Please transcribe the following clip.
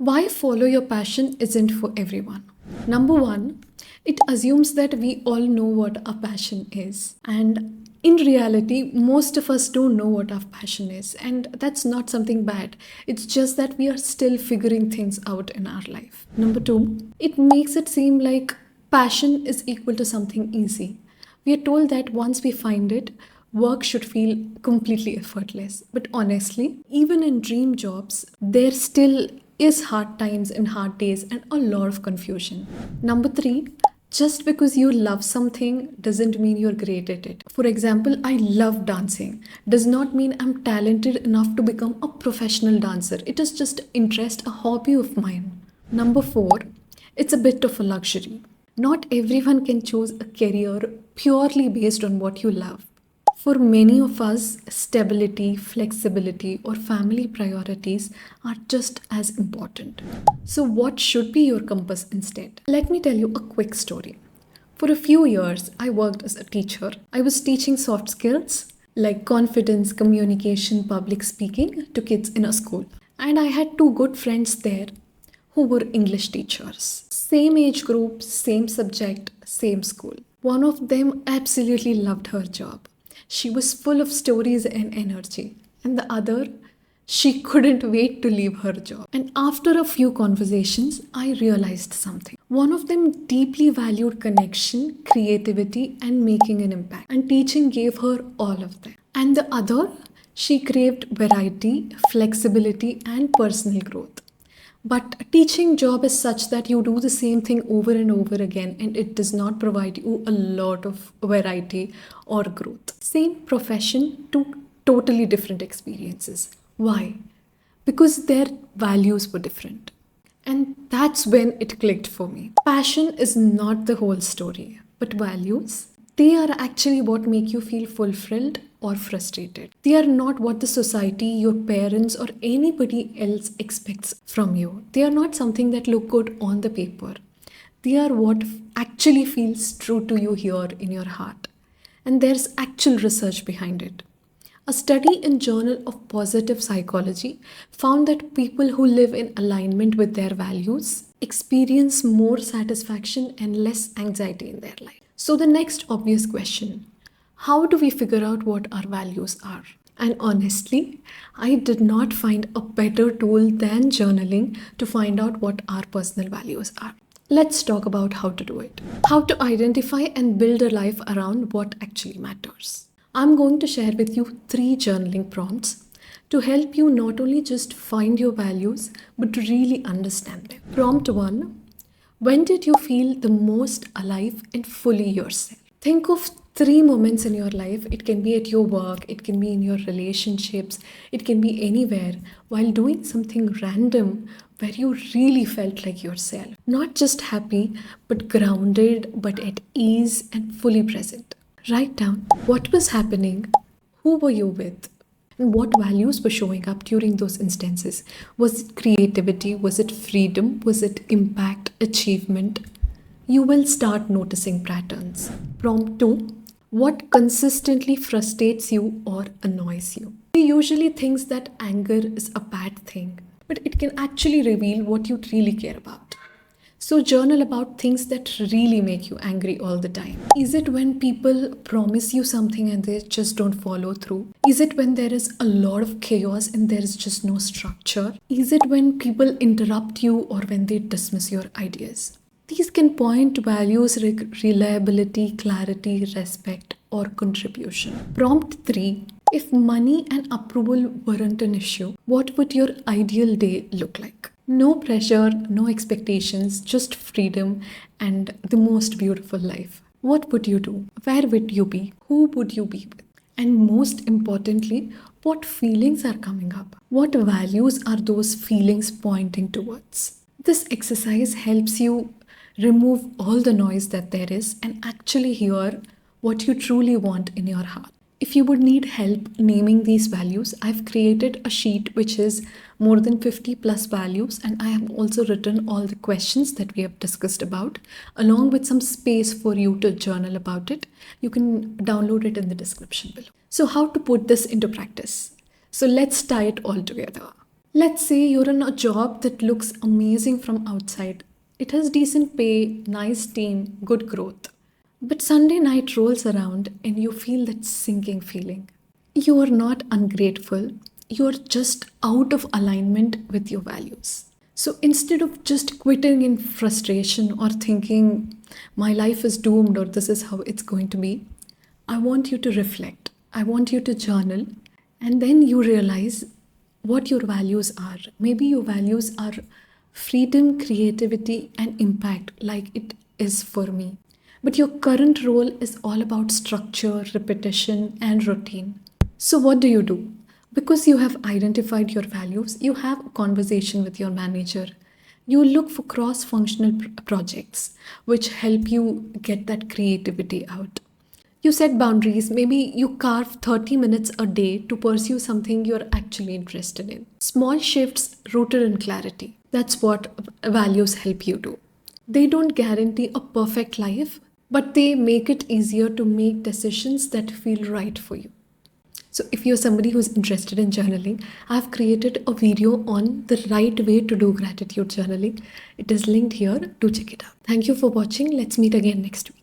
Why follow your passion isn't for everyone. Number one, it assumes that we all know what our passion is. And in reality, most of us don't know what our passion is. And that's not something bad. It's just that we are still figuring things out in our life. Number two, it makes it seem like passion is equal to something easy. We are told that once we find it, work should feel completely effortless. But honestly, even in dream jobs, there still is hard times and hard days and a lot of confusion. Number three, just because you love something doesn't mean you're great at it. For example, I love dancing. Does not mean I'm talented enough to become a professional dancer. It is just interest, a hobby of mine. Number four, it's a bit of a luxury. Not everyone can choose a career purely based on what you love. For many of us, stability, flexibility, or family priorities are just as important. So, what should be your compass instead? Let me tell you a quick story. For a few years, I worked as a teacher. I was teaching soft skills like confidence, communication, public speaking to kids in a school. And I had two good friends there who were English teachers. Same age group, same subject, same school. One of them absolutely loved her job. She was full of stories and energy. And the other, she couldn't wait to leave her job. And after a few conversations, I realized something. One of them deeply valued connection, creativity, and making an impact. And teaching gave her all of them. And the other, she craved variety, flexibility, and personal growth. But a teaching job is such that you do the same thing over and over again and it does not provide you a lot of variety or growth. Same profession, two totally different experiences. Why? Because their values were different. And that's when it clicked for me. Passion is not the whole story, but values, they are actually what make you feel fulfilled or frustrated. They are not what the society, your parents, or anybody else expects from you. They are not something that look good on the paper. They are what actually feels true to you here in your heart. And there's actual research behind it. A study in Journal of Positive Psychology found that people who live in alignment with their values experience more satisfaction and less anxiety in their life. So the next obvious question, how do we figure out what our values are? And honestly, I did not find a better tool than journaling to find out what our personal values are. Let's talk about how to do it. How to identify and build a life around what actually matters. I'm going to share with you 3 journaling prompts to help you not only just find your values, but to really understand them. Prompt 1. When did you feel the most alive and fully yourself? Think of 3 moments in your life. It can be at your work, it can be in your relationships, it can be anywhere while doing something random where you really felt like yourself. Not just happy, but grounded, but at ease and fully present. Write down what was happening, who were you with, and what values were showing up during those instances. Was it creativity? Was it freedom? Was it impact, achievement? You will start noticing patterns. Prompt 2. What consistently frustrates you or annoys you? We usually think that anger is a bad thing, but it can actually reveal what you really care about. So journal about things that really make you angry all the time. Is it when people promise you something and they just don't follow through? Is it when there is a lot of chaos and there is just no structure? Is it when people interrupt you or when they dismiss your ideas? These can point to values like reliability, clarity, respect, or contribution. Prompt 3. If money and approval weren't an issue, what would your ideal day look like? No pressure, no expectations, just freedom and the most beautiful life. What would you do? Where would you be? Who would you be with? And most importantly, what feelings are coming up? What values are those feelings pointing towards? This exercise helps you remove all the noise that there is and actually hear what you truly want in your heart. If you would need help naming these values, I've created a sheet which is more than 50 plus values, and I have also written all the questions that we have discussed about, along with some space for you to journal about it. You can download it in the description below. So how to put this into practice? So let's tie it all together. Let's say you're in a job that looks amazing from outside. It has decent pay, nice team, good growth. But Sunday night rolls around and you feel that sinking feeling. You are not ungrateful, you are just out of alignment with your values. So instead of just quitting in frustration or thinking, my life is doomed or this is how it's going to be, I want you to reflect. I want you to journal. And then you realize what your values are. Maybe your values are freedom, creativity, and impact, like it is for me. But your current role is all about structure, repetition, and routine. So, what do you do? Because you have identified your values, you have a conversation with your manager. You look for cross functional projects which help you get that creativity out. You set boundaries. Maybe you carve 30 minutes a day to pursue something you're actually interested in. Small shifts rooted in clarity. That's what values help you do. They don't guarantee a perfect life, but they make it easier to make decisions that feel right for you. So, if you're somebody who's interested in journaling, I've created a video on the right way to do gratitude journaling. It is linked here. Do check it out. Thank you for watching. Let's meet again next week.